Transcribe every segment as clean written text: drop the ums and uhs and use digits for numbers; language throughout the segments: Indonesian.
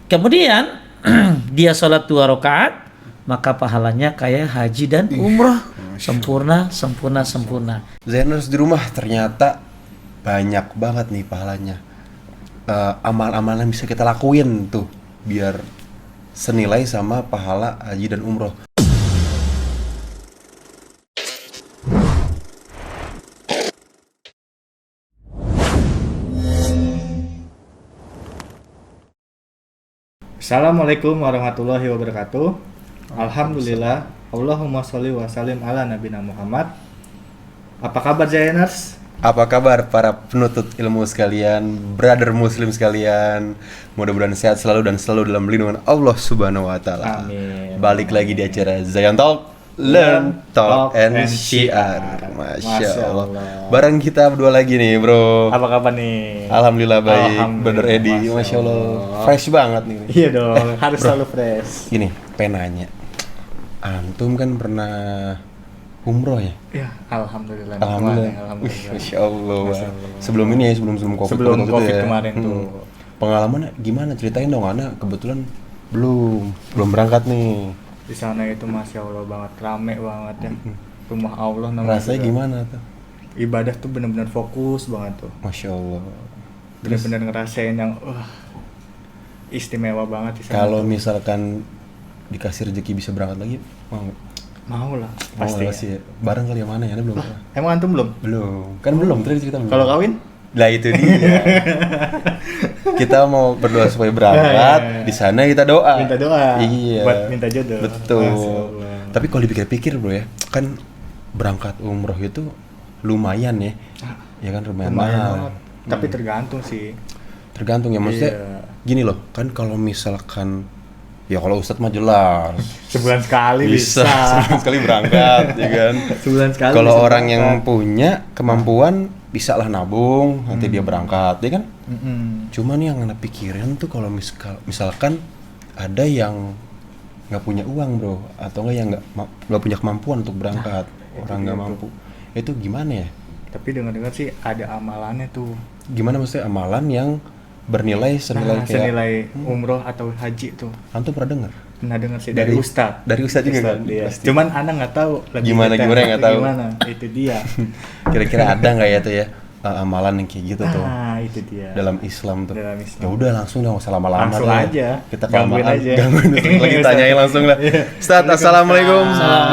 Kemudian dia sholat 2 rakaat, maka pahalanya kayak haji dan umroh. Sempurna. Zainers di rumah ternyata banyak banget nih pahalanya. Amal-amalan bisa kita lakuin tuh biar senilai sama pahala haji dan umroh. Assalamualaikum warahmatullahi wabarakatuh. Alhamdulillah. Allahumma sholli wa sallim ala nabiyina Muhammad. Apa kabar Zainers? Apa kabar para penuntut ilmu sekalian, brother muslim sekalian? Mudah-mudahan sehat selalu dan selalu dalam lindungan Allah Subhanahu wa taala. Amin. Balik lagi di acara Zayan Talk, Learn, Talk and Syiar. Masya Allah. Bareng kita berdua lagi nih, Bro. Apa kabar nih? Alhamdulillah baik, Alhamdulillah, Brother Edi. Masya Allah. Fresh banget nih. Iya dong, harus selalu fresh. Gini, penanya. Antum kan pernah umroh ya? Ya, alhamdulillah. Alhamdulillah. Alhamdulillah. Masya Allah. Masya Allah. Sebelum ini ya, sebelum COVID. Sebelum waktu itu COVID ya. kemarin tuh. Pengalamannya gimana? Ceritain dong, Ana kebetulan belum berangkat nih. Di sana itu Masya Allah banget, rame banget ya. Rumah Allah namanya. Rasanya juga. gimana tuh? Ibadah tuh benar-benar fokus banget tuh. Masya Allah. Benar-benar ngerasain yang istimewa banget di sana. Kalau tuh. misalkan dikasih rezeki bisa berangkat lagi, mau nggak? Mau lah, Mau pasti. nggak sih? Bareng kali yang mana ya? Ana belum pernah. Emang antum belum? Belum. Kan belum, tadi cerita belum. Kalau kawin? Lah itu dia. Kita mau berdoa supaya berangkat, di sana kita doa. Minta doa. Iya. Buat minta jodoh. Betul. Masya Allah. Tapi kalau dipikir-pikir bro ya, kan berangkat umroh itu lumayan ya. Ya kan lumayan mahal. banget. Tapi tergantung sih. Tergantung ya maksudnya. Iya. Gini loh, kan kalau misalkan ya kalau Ustadz mah jelas Sebulan sekali bisa. sebulan sekali berangkat ya kan. Sebulan sekali. Kalau bisa orang yang berangkat. punya kemampuan bisa lah nabung, nanti dia berangkat, ya kan? Mm-mm. Cuman yang anak pikirin tuh kalau misalkan ada yang nggak punya uang bro, atau nggak yang nggak punya kemampuan untuk berangkat, orang nggak mampu, itu gimana ya? Tapi dengar-dengar sih ada amalannya tuh. Gimana maksudnya amalan yang bernilai senilai kayak senilai umroh atau haji tuh. antum pernah dengar? Pernah dengar sih dari Ustadz. Dari Ustadz juga kan? Iya. Pasti. Cuman Ana nggak tahu lebih Gimana detail nggak tahu. Gimana? Itu dia. Kira-kira ada nggak ya tuh ya amalan yang kayak gitu tuh Itu dia. dalam Islam tuh? Dalam Islam. Ya udah langsung dong, usah lama-lama Langsung deh. aja. Kita Gangguin kelamaan, aja. gangguin lagi tanyain langsung lah. Ustaz, assalamualaikum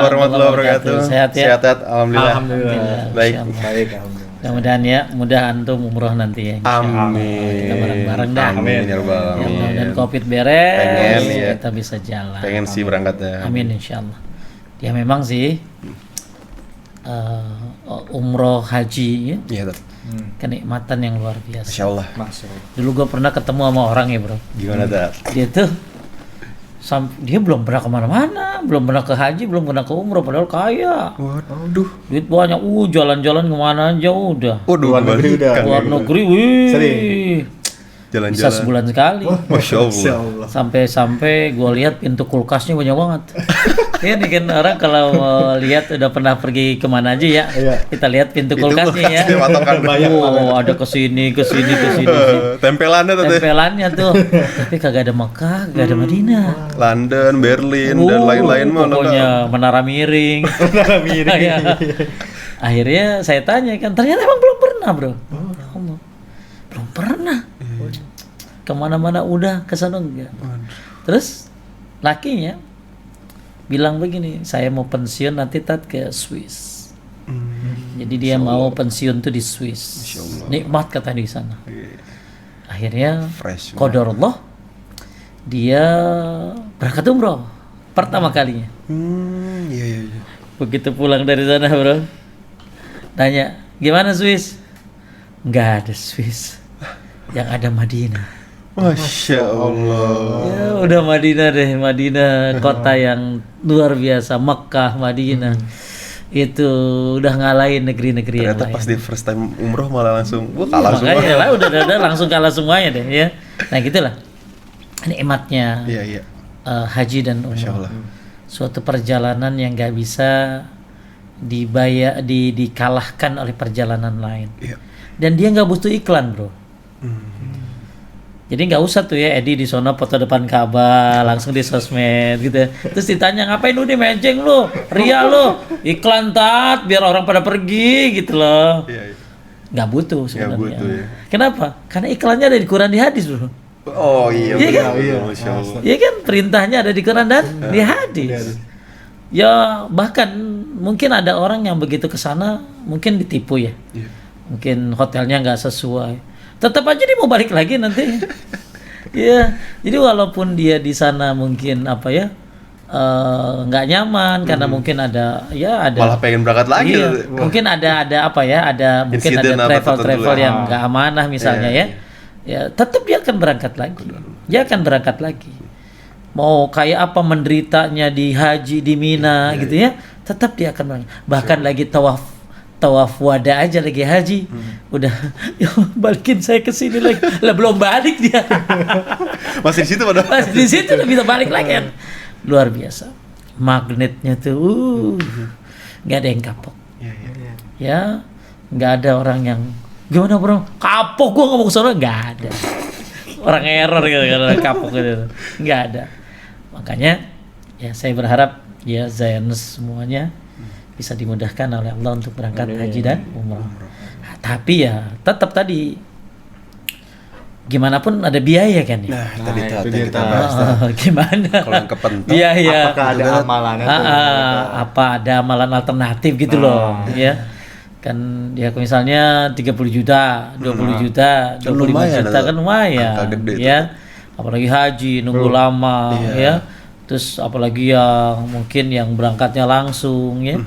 warahmatullahi wabarakatuh. Sehat ya? Sehat, alhamdulillah. Alhamdulillah. Baik. Baik, alhamdulillah. Mudah-mudahan ya, mudah antum umroh nanti ya. Amin. Kita bareng-bareng dah. Amin ya rabbal Ya, alamin. mudah-mudahan COVID beres, Pengen, ya. kita bisa jalan. Pengen sih berangkatnya. Amin insyaallah. Ya memang sih umroh haji ya, Iya tuh. kenikmatan yang luar biasa. Masya Allah. Masya Allah. Dulu gue pernah ketemu sama orang ya bro, Gimana tuh? dia tuh dia belum pernah kemana-mana, belum pernah ke haji, belum pernah ke umroh, padahal kaya, Waduh. duit banyak, jalan-jalan kemana aja udah. Waduh, Luar negeri udah. kebalikan. Luar negeri, wih, Sering. bisa Jalan-jalan. sebulan sekali. Masya Allah. Allah. Sampai gue lihat pintu kulkasnya banyak banget. Ini kan orang kalau lihat udah pernah pergi kemana aja ya, Iya. kita lihat pintu Itu kulkasnya ya. kulkasnya patokan banyak Oh, ada kesini. Tempelannya tuh teh. Tempelannya tuh. Tapi kagak ada Mekah, kagak ada Madinah. London, Berlin, dan lain-lain mah Pokoknya menara miring. Menara miring. Iya. Akhirnya saya tanya kan, ternyata emang belum pernah bro. Ya Allah. Belum pernah. Kemana-mana udah, kesana enggak. Terus lakinya bilang begini, saya mau pensiun nanti ke Swiss. Jadi dia mau pensiun tuh di Swiss. Masya Allah. Nikmat kata di sana. Akhirnya Fresh. qadarullah dia berangkat umroh pertama kalinya. Iya. Begitu pulang dari sana bro, tanya gimana Swiss? Nggak ada Swiss, yang ada Madinah. Masya Allah. Ya udah Madinah deh, Madinah kota yang luar biasa, Mekah, Madinah. Itu udah ngalahin negeri-negeri yang Ternyata lain. pas di first time umroh malah langsung, wah Iya, kalah semua. makanya lah udah langsung kalah semuanya deh ya. Nah gitulah nikmatnya Iya. haji dan Masya umroh. Allah. Suatu perjalanan yang nggak bisa dikalahkan oleh perjalanan lain. Iya. Dan dia nggak butuh iklan bro. Jadi nggak usah tuh ya Edi di sono foto depan Ka'bah langsung di sosmed gitu. Terus ditanya ngapain lu di mejeng lu, ria lu, iklan tat biar orang pada pergi gitu loh. Iya, iya. Nggak butuh sebenarnya. butuh, ya. Kenapa? Karena iklannya ada di Quran di hadis bro. Oh iya, Iya kan? benar, Iya. Masya Allah. Iya kan perintahnya ada di Quran dan di hadis. Ya bahkan mungkin ada orang yang begitu ke sana mungkin ditipu ya. Iya. Mungkin hotelnya nggak sesuai. Tetap aja dia mau balik lagi nanti. Iya. Jadi walaupun dia di sana mungkin apa ya nggak nyaman karena mungkin ada Malah pengen berangkat lagi. iya, mungkin ada apa ya ada mungkin Insiden ada apa travel tertentu ya. yang nggak amanah misalnya Iya, ya tetap dia akan berangkat lagi. Dia akan berangkat lagi. Mau kayak apa menderitanya di haji di Mina gitu ya, tetap dia akan berangkat. Bahkan lagi tawaf wada aja lagi haji, udah ya balikin saya ke sini lagi. Lah belum balik dia. Masih di situ padahal. Pas di situ udah bisa balik lagi kan. Luar biasa. Magnetnya tuh nggak ada yang kapok. Iya, iya. Ya, nggak ada orang yang gimana bro, kapok gua nggak mau ke sana, nggak ada. Orang error gitu kan kapok gitu, nggak ada. Makanya ya saya berharap ya Zioners semuanya bisa dimudahkan oleh Allah untuk berangkat haji dan umrah. Nah, tapi ya tetap tadi gimana pun ada biaya kan ya. Nah, tadi itu yang dia, kita Tat. bahas. Tat. Gimana? Kalau yang kepentok, Iya iya. Apakah ada amalannya tuh? Apa ada amalan alternatif gitu loh, ya. Kan ya misalnya 30 juta, 20 juta, 25 lumayan, juta kan lumayan. angka gede Ya. Apalagi haji nunggu lama Iya. ya. Terus apalagi yang mungkin yang berangkatnya langsung ya.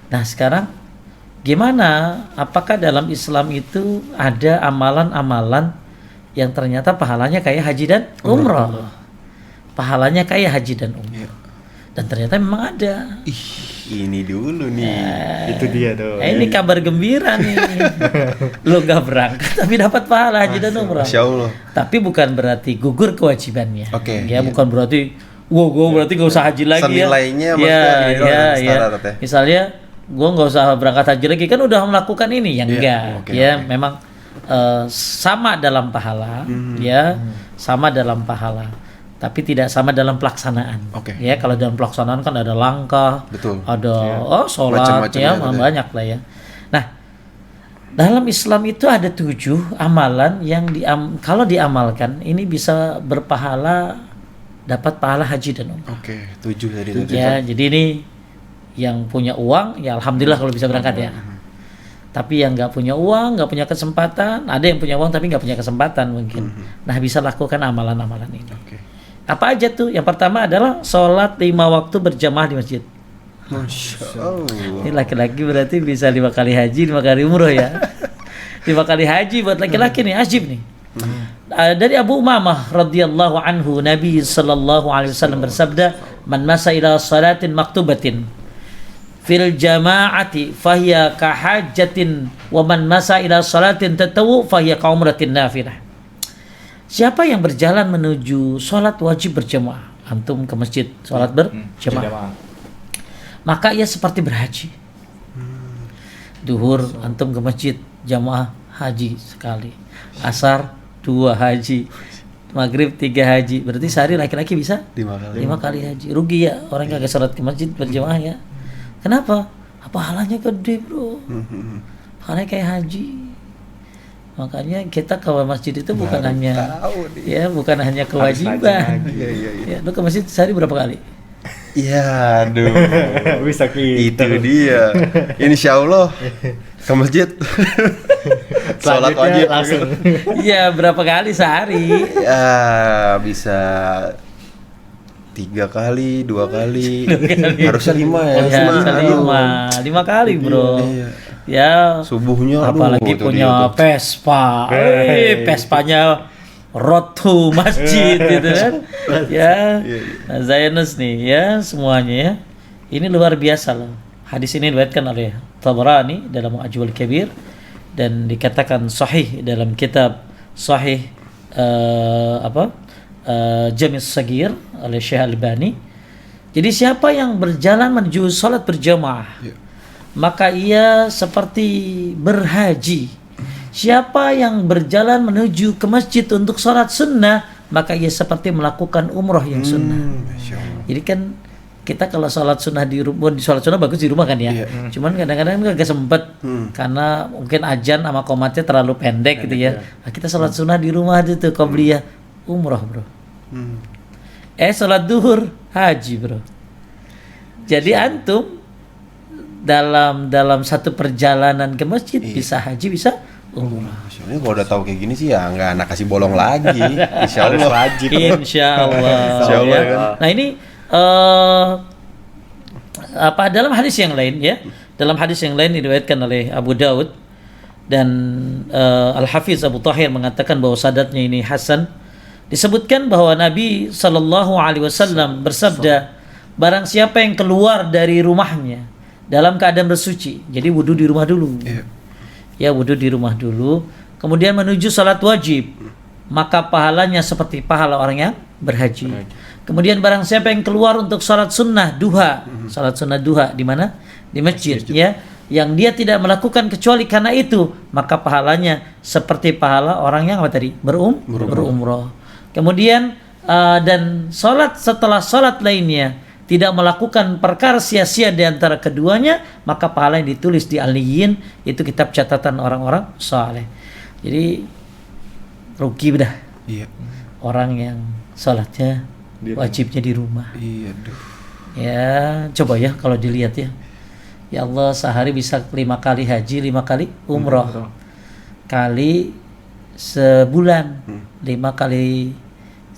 Nah, sekarang gimana? Apakah dalam Islam itu ada amalan-amalan yang ternyata pahalanya kayak haji dan umrah? Pahalanya kayak haji dan umrah. Iya. Dan ternyata memang ada. Ih, ini dulu nih. Itu dia tuh. Ini kabar gembira nih. Lo gak berangkat tapi dapat pahala haji dan umrah. Masya Allah. Tapi bukan berarti gugur kewajibannya. Oke, Ya iya. bukan berarti gue berarti gak usah haji lagi ya. Senilainya ya. maksudnya ini Ya, setara, ya. Tat, ya? Misalnya gue nggak usah berangkat haji lagi kan udah melakukan ini yang Iya, enggak. oke, Ya oke. memang sama dalam pahala, ya sama dalam pahala. Tapi tidak sama dalam pelaksanaan. Oke. Ya kalau dalam pelaksanaan kan ada langkah, Betul. ada sholat Macam-macam ya, ya, betul. banyak lah ya. Nah, dalam Islam itu ada 7 amalan yang kalau diamalkan ini bisa berpahala, dapat pahala haji dan umrah. Oke, 7 tadi. Tat. Ya, jadi ini yang punya uang ya alhamdulillah kalau bisa berangkat ya. Tapi yang nggak punya uang, nggak punya kesempatan, ada yang punya uang tapi nggak punya kesempatan mungkin. Nah, bisa lakukan amalan-amalan ini. Oke. Apa aja tuh? Yang pertama adalah sholat 5 waktu berjamaah di masjid. Masya Allah. Ini laki-laki berarti bisa 5 kali haji, 5 kali umroh ya. 5 kali haji buat laki-laki nih, ajib nih. Dari Abu Umamah radhiyallahu anhu, Nabi sallallahu alaihi wasallam bersabda, "Man masa ila salatin maktubatin fil jama'ati fahiya kahajjatin wa man masa ila salatin tatawu fahiya kaumratin nafilah." Siapa yang berjalan menuju sholat wajib berjamaah, antum ke masjid sholat berjamaah, maka ia seperti berhaji. Duhur antum ke masjid jamaah haji sekali, asar 2 haji, maghrib 3 haji, berarti sehari laki-laki bisa 5 kali. 5 kali haji. Rugi ya orang kagak sholat ke masjid berjamaah ya. Kenapa? Pahalanya gede bro, pahalanya kayak haji. Makanya kita ke masjid itu bukan hanya ya bukan hanya kewajiban. Iya, iya, iya. Ya, lu ke masjid sehari berapa kali? Iya, aduh. Bisa Itu gitu. dia. Insya Allah ke masjid. Sholat Selanjutnya wajib langsung. Iya, berapa kali sehari? Ya bisa 3 kali, 2 kali. Harusnya 5 ya. Ya, Aduh. 5 kali, bro. Iya. Ya, Subuhnya aduh, apalagi itu punya dia tuh. Vespa. Vespanya road to masjid gitu kan. Ya. Nah, Zioners nih ya semuanya ya. Ini luar biasa loh. Hadis ini diriwayatkan oleh Tabarani dalam Mu'jamul Kabir dan dikatakan sahih dalam kitab Sahih Jami' Sagir oleh Syekh Albani. Jadi siapa yang berjalan menuju salat berjamaah, maka ia seperti berhaji. siapa yang berjalan menuju ke masjid untuk sholat sunnah, maka ia seperti melakukan umroh yang sunnah. Masya Allah. Jadi kan kita kalau sholat sunnah di rumah, sholat sunnah bagus di rumah kan ya. Iya. Cuman kadang-kadang gak sempet karena mungkin ajan sama komatnya terlalu pendek gitu ya. Nah, kita sholat sunnah di rumah itu qobliyah umroh bro. Sholat duhur haji bro. Jadi antum dalam satu perjalanan ke masjid bisa haji bisa umroh. Masya Allah, kalau udah tahu kayak gini sih ya nggak anak kasih bolong lagi. Insya Harus Allah. wajib. Insya Allah. Insya Allah, ya. kan? Nah ini dalam hadis yang lain ya, dalam hadis yang lain diriwayatkan oleh Abu Daud dan Al-Hafiz Abu Tahir mengatakan bahwa sadatnya ini hasan. Disebutkan bahwa Nabi Shallallahu Alaihi Wasallam bersabda, barang siapa yang keluar dari rumahnya dalam keadaan bersuci, jadi wudhu di rumah dulu. Ya wudhu di rumah dulu, kemudian menuju salat wajib, maka pahalanya seperti pahala orang yang berhaji. Kemudian barang siapa yang keluar untuk salat sunnah duha, salat sunnah duha di mana? Di masjid ya, yang dia tidak melakukan kecuali karena itu, maka pahalanya seperti pahala orang yang apa tadi? Berumroh. Kemudian dan salat setelah salat lainnya tidak melakukan perkara sia-sia di antara keduanya, maka pahala yang ditulis di Aliyin itu kitab catatan orang-orang saleh. Jadi rugi dah. Iya. Orang yang salatnya wajibnya di rumah. Iya, duh. Ya, coba ya kalau dilihat ya. Ya Allah, sehari bisa 5 kali haji, 5 kali umroh. Kali sebulan 5 kali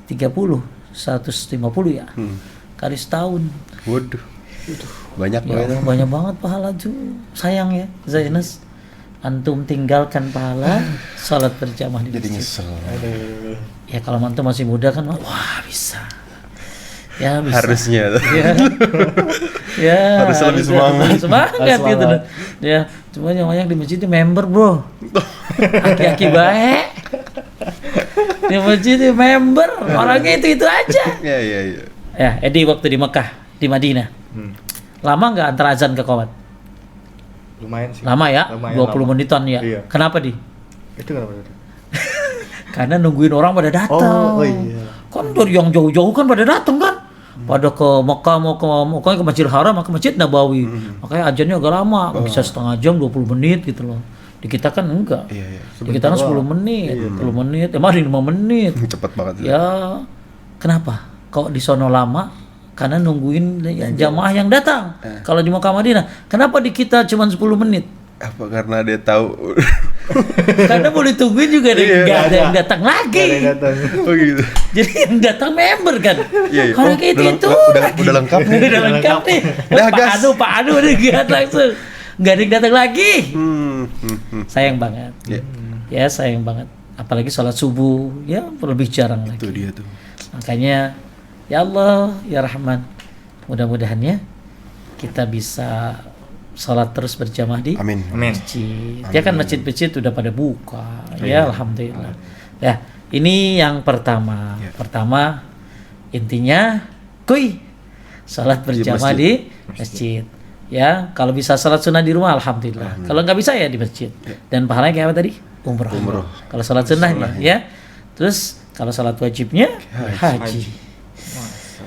30, 150 ya. Kali setahun. Waduh. Banyak Ya banget. Allah, banyak banget pahala tuh. Sayang ya, Zainas. Antum tinggalkan pahala salat berjamaah di Jadi masjid. nyesel. Ya kalau antum masih muda kan, wah bisa. Ya bisa. Harusnya. Ya, Harus lebih semangat. Semangat gitu. Ya, cuma yang banyak di masjid itu member, bro. Aki-aki baik. Di masjid itu member, orangnya itu aja. Iya. Ya, Edi waktu di Mekah, di Madinah. Lama nggak antara azan ke qomat? Lumayan sih. Lama ya, Lumayan 20 lama. menitan ya. Iya. Kenapa di? Itu kenapa tadi? Karena nungguin orang pada datang. Oh iya. Kan dari yang jauh-jauh kan pada datang kan. Pada ke Mekah, mau ke Masjidil Haram, ke Masjid Nabawi. Makanya ajannya agak lama, bisa setengah jam, 20 menit gitu loh. Di kita kan enggak. Iya. Di kita kan 10 menit, 10 menit, emang 5 menit. Cepet banget. Ya, kenapa? Kok di sono lama? Karena nungguin jamaah yang datang. Kalau di Mekah Madinah, kenapa di kita cuma 10 menit? Apa karena dia tahu? Karena mau ditungguin juga nggak ada yang datang lagi. Ada yang datang. Oh gitu. Jadi yang datang member kan. Iya. Kalau kayak itu Udah lengkap nih. udah lengkap nih. Udah, gas. Pak Anu udah giat langsung. Nggak ada yang datang lagi. Sayang banget. Iya. Ya sayang banget. Apalagi sholat subuh ya lebih jarang lagi. Itu dia tuh. Makanya ya Allah ya Rahman, mudah-mudahannya kita bisa sholat terus berjamaah di Amin. masjid. Ya kan masjid-masjid udah pada buka. Ya alhamdulillah. Ya, ini yang pertama. Pertama intinya sholat berjamaah di masjid. Ya, kalau bisa sholat sunnah di rumah alhamdulillah. Kalau nggak bisa ya di masjid. Dan pahalanya kayak apa tadi? Umroh. Kalau sholat sunnahnya ya. Terus kalau sholat wajibnya haji.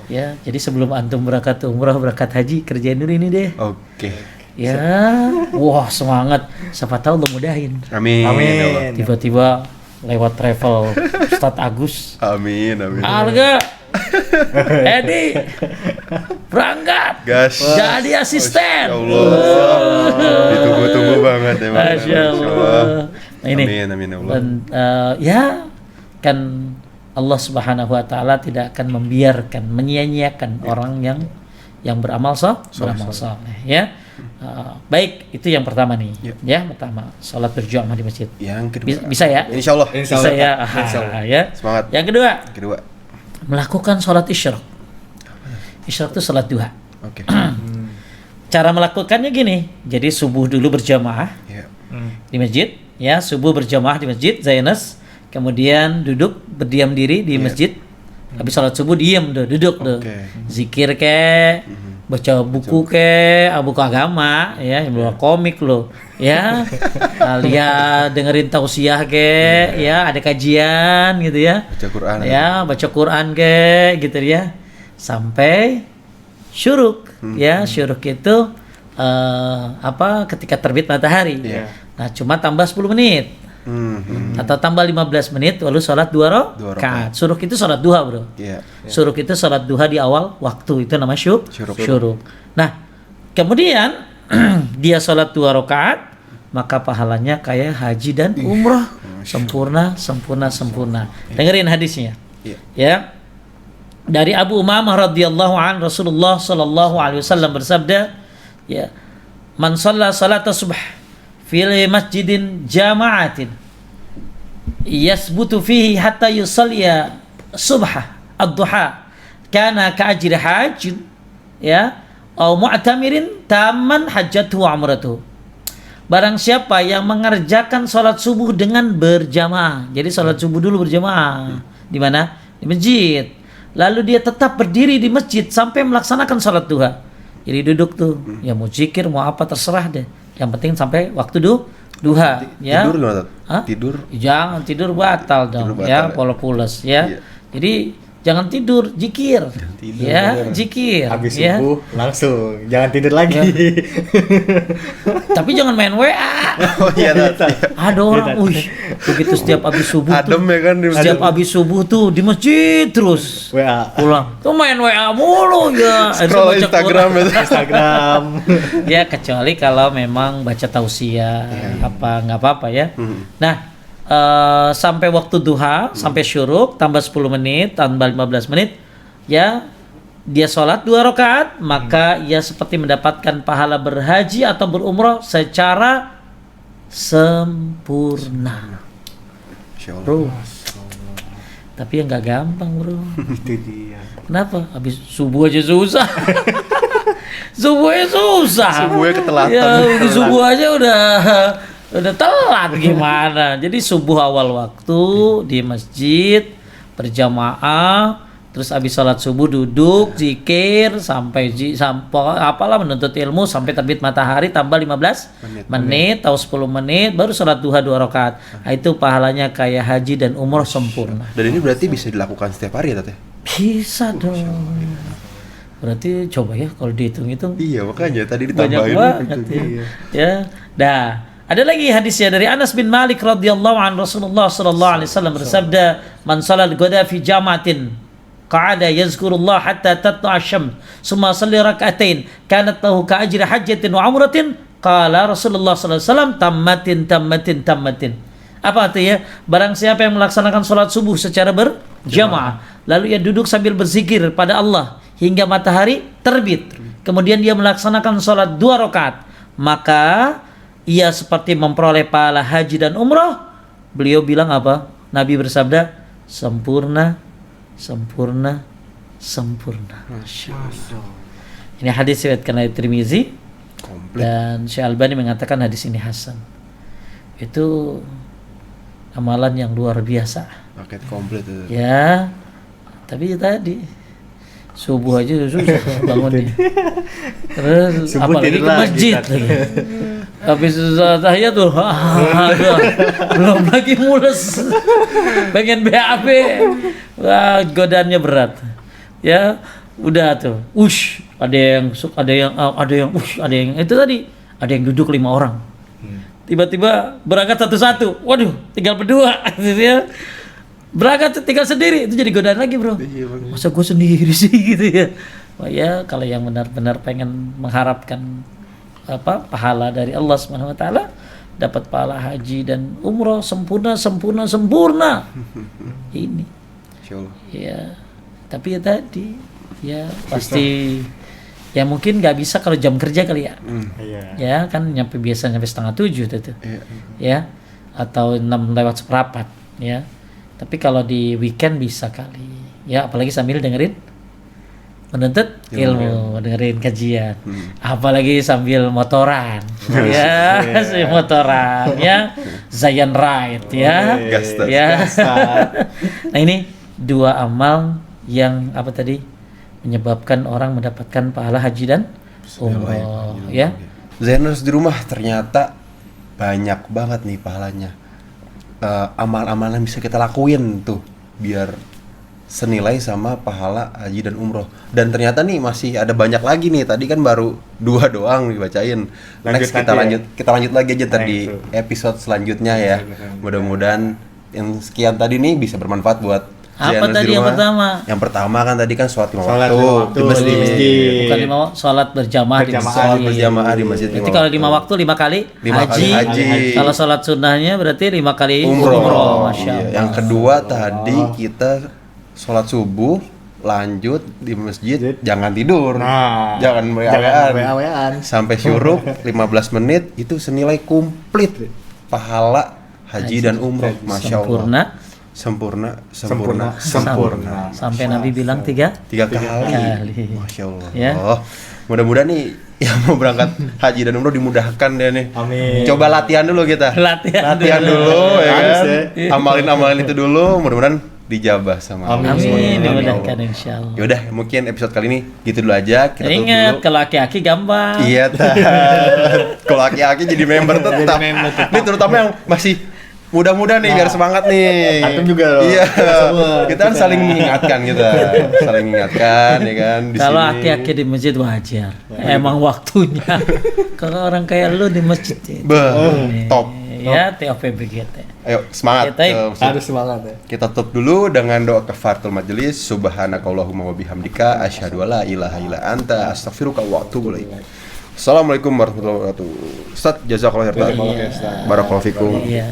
Ya, jadi sebelum antum berangkat umroh, berangkat haji, kerjain dulu ini deh. Oke. Ya, wah semangat. Siapa tahu lo mudahin. Amin. Amin. Tiba-tiba lewat travel Ustadz Agus. Amin. Harga Edi berangkat Gas. jadi asisten. Ya Allah. Ditunggu-tunggu banget emang. Masya Allah. Nah, ini Amin ya Allah. dan, ya kan Allah Subhanahu wa taala tidak akan membiarkan menyia-nyiakan orang yang beramal saleh ya. Baik, itu yang pertama nih. Ya, pertama, salat berjamaah di masjid. Yang kedua. Bisa ya? Insyaallah. Bisa ya. Ya. Semangat. Yang kedua, Melakukan salat isyraq. Isyraq itu salat duha. Oke. Cara melakukannya gini. Jadi subuh dulu berjamaah Iya. di masjid, ya, subuh berjamaah di masjid, Zainas. Kemudian duduk berdiam diri di masjid. Habis salat subuh diam duduk Oke. Zikir ke, baca buku buku agama ya, baca komik lo ya. Lihat dengerin tausiah ya, ada kajian gitu ya. Baca Quran. Ya, baca Quran gitu ya. Sampai syuruk ya. Syuruk itu ketika terbit matahari. Iya. Nah, cuma tambah 10 menit. Atau tambah 15 menit lalu sholat 2 rakaat. Syuruk itu sholat duha, Bro. Iya. Syuruk itu sholat duha di awal waktu, itu namanya syuruk. Nah, kemudian dia sholat 2 rakaat, maka pahalanya kayak haji dan umrah, sempurna. Dengerin hadisnya. Iya. Ya. Dari Abu Umamah radhiyallahu an, Rasulullah sallallahu alaihi wasallam bersabda, ya, man shalla salata subh fil masjidin jama'atin yasbutu fihi hatta yusalliya subha ad-duha kana ka'ajri hajj ya au mu'tamirin tamman hajjatuhu wa umratuhu. Barang siapa yang mengerjakan salat subuh dengan berjamaah. Jadi salat subuh dulu berjamaah. Di mana? Di masjid. Lalu dia tetap berdiri di masjid sampai melaksanakan salat duha. Jadi duduk tuh, ya mau zikir mau apa terserah deh. Yang penting sampai waktu duha ya. Tidur loh, Tidur. Jangan tidur batal dong ya, pola pulas ya. Iya. Jadi jangan tidur, zikir. Ya, zikir. Habis ya. subuh langsung, jangan tidur lagi. Tapi jangan main WA. Oh iya, Ada orang, begitu setiap habis subuh adem tuh, ya kan di setiap habis subuh tuh di masjid terus. WA. Pulang, tuh main WA mulu ya. Scroll Instagram itu. Instagram. Ya kecuali kalau memang baca tausiah nggak apa-apa ya. Nah, sampai waktu duha, sampai syuruk tambah 10 menit, tambah 15 menit ya, dia sholat 2 rakaat, maka ia seperti mendapatkan pahala berhaji atau berumrah secara sempurna. Bro, tapi yang nggak gampang, bro. Itu dia. Kenapa? Habis subuh aja susah. Subuhnya susah. Subuhnya ketelatan. Ya, subuh aja udah telat gimana. Jadi subuh awal waktu di masjid berjamaah, terus habis sholat subuh duduk zikir sampai apalah menuntut ilmu sampai terbit matahari tambah 15 menit atau 10 menit baru sholat duha 2 rakaat. Nah, itu pahalanya kayak haji dan umroh sempurna. Dan ini berarti bisa dilakukan setiap hari ya, Teh? Bisa dong. Berarti coba ya kalau dihitung-hitung. Iya, makanya tadi Banyak ditambahin. banget ya. Dah. Ada lagi hadisnya dari Anas bin Malik radhiyallahu an, Rasulullah sallallahu alaihi wasallam bersabda, "Man shalal ghada fi jama'atin qa'ada yazkurullah hatta tatlu'a asy-syams, summa shalli rak'atain, kanat lahu ka'ajri hajjatin wa umratin." Qala Rasulullah sallallahu alaihi wasallam, tammatin. Apa artinya? Barang siapa yang melaksanakan salat subuh secara berjamaah, lalu ia duduk sambil berzikir pada Allah hingga matahari terbit, kemudian dia melaksanakan salat 2 rakaat, maka ia seperti memperoleh pahala haji dan umrah. Beliau bilang apa? Nabi bersabda, sempurna. Masya Allah. Ini hadis riwayatkan oleh Tirmizi dan Syekh Albani mengatakan hadis ini hasan. Itu amalan yang luar biasa. Paket komplit itu. Ya, tapi tadi subuh aja susah bangunnya. Terus Subuh apalagi ke masjid. Habis tahiyat tuh, belum lagi mules, pengen BAB, wah godaannya berat, ya udah tuh, ada yang itu tadi, ada yang duduk 5 orang, tiba-tiba berangkat satu-satu, waduh, tinggal berdua, ya. Berangkat tinggal sendiri, itu jadi godaan lagi, bro. Masa gue sendiri sih gitu ya. Oh ya, kalau yang benar-benar pengen mengharapkan pahala dari Allah Subhanahu wa taala, dapat pahala haji dan umroh sempurna. Ini. Insyaallah. Ya. Tapi ya tadi ya pasti ya mungkin nggak bisa kalau jam kerja kali ya. Ya kan biasa nyampe 6:30 tuh. Ya. Atau 6:04 ya. Tapi kalau di weekend bisa kali. Ya apalagi sambil dengerin menuntut ilmu, dengerin kajian, apalagi sambil motoran, motoran, ya, Zayan Ride, ya, Gastas. ya. Nah ini 2 amal yang apa tadi menyebabkan orang mendapatkan pahala haji dan umroh, ya. Zainers di rumah ternyata banyak banget nih pahalanya. Amal-amal yang bisa kita lakuin tuh biar senilai sama pahala haji dan umroh. Dan ternyata nih masih ada banyak lagi nih. Tadi kan baru 2 doang dibacain. Next kita lanjut lagi aja tadi episode selanjutnya ya. Mudah-mudahan yang sekian tadi nih bisa bermanfaat buat Apa Zainers tadi di yang rumah. pertama? Yang pertama kan tadi kan sholat 5 Sholat waktu, lima waktu di masjid. di masjid. Bukan 5 sholat berjamaah di Berjamaah. masjid. Sholat berjamaah di masjid. Berarti kalau 5 waktu 5 kali 5 kali haji. Kalau sholat sunnahnya berarti 5 kali Umroh. Masya Iya. Allah. Yang kedua tadi kita sholat subuh lanjut di masjid, jangan tidur, Nah, jangan jangan WA-WAan. WA-WAan. Sampai syuruk 15 menit itu senilai komplit pahala haji dan umroh. Masya Allah. Sempurna. Sempurna. Sampai Nabi bilang 3 3 kali. kali. Masya Allah. Ya. Mudah-mudahan nih yang mau berangkat haji dan umroh dimudahkan deh nih. Amin. Coba latihan dulu kita. Latihan dulu ya Harus kan. Amalin-amalin itu dulu, mudah-mudahan dijabah sama Allah. Amin, Subhanahu wa dimudahkan ta'ala. insyaallah. Yaudah, mungkin episode kali ini gitu dulu aja. Kita tutup Ingat dulu. kalau aki-aki gampang. Iya, kalau aki-aki jadi member tetap. Ini terutama yang masih muda-muda nih, biar semangat nih. Antum juga loh. Iya. Semua. Kita kan saling mengingatkan saling mengingatkan ya kan di Kalau sini. aki-aki di masjid wajar. Emang waktunya. Kalau orang kayak lu di masjid itu. Top. Ya, TOP begitu. Ayo semangat. Kita Masjid. Harus semangat ya. Kita tutup dulu dengan doa kafaratul majelis. Subhanakallahumma wa bihamdika asyhadu alla ilaha illa anta astaghfiruka wa atubu ilaik. Assalamualaikum warahmatullahi wabarakatuh. Ustaz, jazakallahu khairan. Barakallahu fikum. Iya.